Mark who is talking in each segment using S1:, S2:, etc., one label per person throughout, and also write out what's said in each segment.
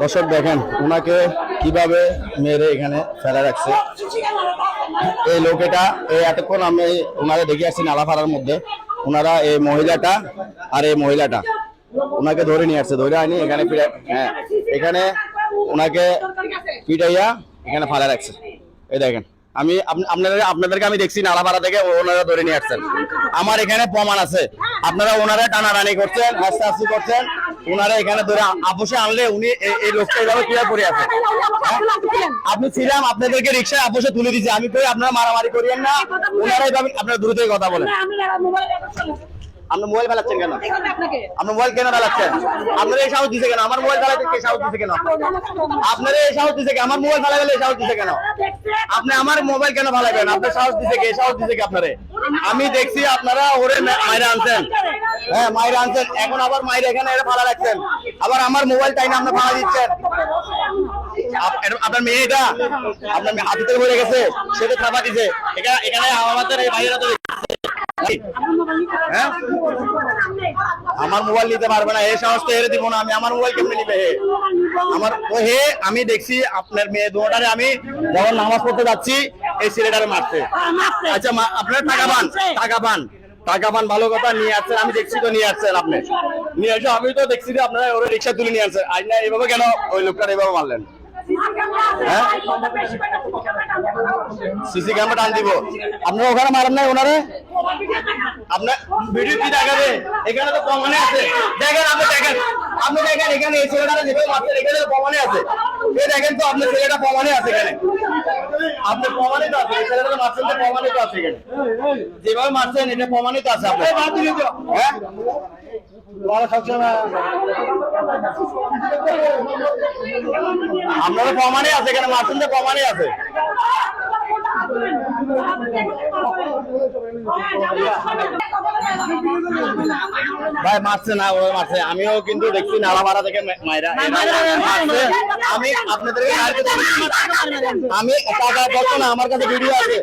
S1: দর্শক দেখেন ওনাকে কিভাবে মেরে এখানে ফেলা রাখছে। এই লোকেটা এই এতক্ষণ আমি ওনারা দেখে আসছি নালাপাড়ার মধ্যে, ওনারা এই মহিলাটা আর এই মহিলাটা ওনাকে ধরে নিয়ে আসছে, ধরে আনি এখানে হ্যাঁ এখানে ওনাকে পিটাইয়া এখানে ফালা রাখছে। এই দেখেন আমি আপনাদেরকে আমি দেখছি নালাপাড়া থেকে ওনারা ধরে নিয়ে আসছেন, আমার এখানে প্রমাণ আছে। আপনারা ওনারা টানাটানি করছেন, হাসাহাসি করছেন, ওনারা এখানে ধরে আপোষে আনলে উনি এই লোকটা এইভাবে ক্লিয়ার করে আছে। আপনি ছিলাম, আপনাদেরকে রিক্সায় আপোষে তুলে দিচ্ছে, আমি কই আপনারা মারামারি করিয়েন না, ওনারা এইভাবে আপনারা দূর থেকে কথা বলেন। আপনি মোবাইল ফেলাচ্ছেন কেন? আপনি মোবাইল কেন ফেলাচ্ছেন? আপনারা এই সাহস দিছে কেন? আমার মোবাইল ফেলাতে কে সাহস দিছে কেন? আপনারা এই সাহস দিছে কেন? আমার মোবাইল ফেলাবেন এই সাহস দিছে কেন? আপনি আমার মোবাইল কেন ফেলাবেন? আপনার সাহস দিছে কে? সাহস দিছে কে আপনারে? আমি দেখছি আপনারা ওরে মাইরা আনছেন, হ্যাঁ মাইরা আনছেন, এখন আবার মাইরা এখানে এর ফালা রাখছেন, আবার আমার মোবাইল টাইনা আপনি ফালা দিচ্ছেন। আপনার মেয়ে এটা আপনার হাতে পড়ে গেছে, সেটা থাপা দিছে, এখানে আমাদের এই ভাইয়েরা তো হ্যাঁ আমার মোবাইল নিতে পারবে না, এই সাহস তো এর দিব না আমি। আমার মোবাইল কেমনে নিবে হে? আমার ও হে আমি দেখছি আপনার মেয়ে দুটারে আমি যখন নামাজ পড়তে যাচ্ছি এই ছেলেটারে মারছে। আচ্ছা আপনার টাকা পান ভালো কথা, নিয়ে আসছেন, আমি দেখছি তো নিয়ে আসছেন, আপনি নিয়ে আসছে, আমি তো দেখছি যে আপনারা ওরা রিক্সা তুলে নিয়ে আসছেন। আজ না এইভাবে কেন ওই লোকটা এইভাবে মারলেন? হ্যাঁ সিসি ক্যামেরা টান দিব, আপনারা ওখানে মারেন নাই ওনারে? আপনার ভিডিও কি দেখাবে? এখানে তো প্রমাণে আছে, দেখেন আপনি দেখেন, আপনি দেখেন এখানে এই ছেলেটা যেভাবে মারছেন এখানে তো প্রমাণে আছে। এই দেখেন তো আপনার ছেলেটা প্রমাণে আছে, এখানে আপনি প্রমাণে তো আছে, এই ছেলেটা মারছেন তো প্রমাণে তো আছে, এখানে যেভাবে মারছেন এটা প্রমাণে তো আছে আপনার। হ্যাঁ আপনারা প্রমাণে আছে, এখানে মারছেন তো প্রমাণে আছে। ভাই মারছে না, ওরা মারছে, আমিও কিন্তু দেখছি নালাপাড়া থেকে মাইরা মারছে। আমি আপনাদেরকে আমি টাকা বলতো না, আমার কাছে ভিডিও আছে,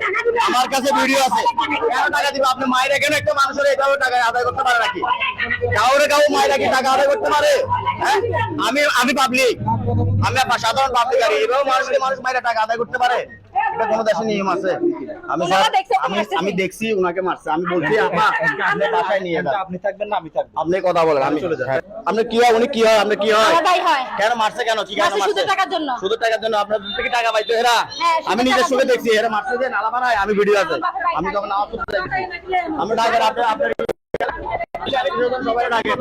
S1: আমার কাছে ভিডিও আছে। কেন টাকা দিব? আপনি মাইরা কেন একটা মানুষের এটাও টাকা আদায় করতে পারে নাকি? কাউরে কাউ মাইরা কি টাকা আদায় করতে পারে? হ্যাঁ আমি পাবলিক, আমি সাধারণ পাবলিক, আর এভাবে মানুষ মাইরা টাকা আদায় করতে পারে? এটা কোন দেশে নিয়ম আছে? আমি দেখছি উনাকে মারছে, আমি বলছি আপা আপনি বাসায় নিয়ে যান, আপনি থাকবেন না আমি থাকবো, আপনি কথা বলেন, আমি চলে যাই। আপনি কি হয়, উনি কি হয়, আপনি কি হয়? কেন মারছে? কেন কি কারণে মারছে? শুধু টাকার জন্য। আপনার দুধ থেকে টাকা পাইতো এরা? আমি নিজের চোখে দেখছি এরা মারছে যে নালাপাড়ায়, আমি ভিডিও আছে, আমি তখন নামাজ পড়তে যাচ্ছি, আমি টাকা আপনার সবাই ডাকে।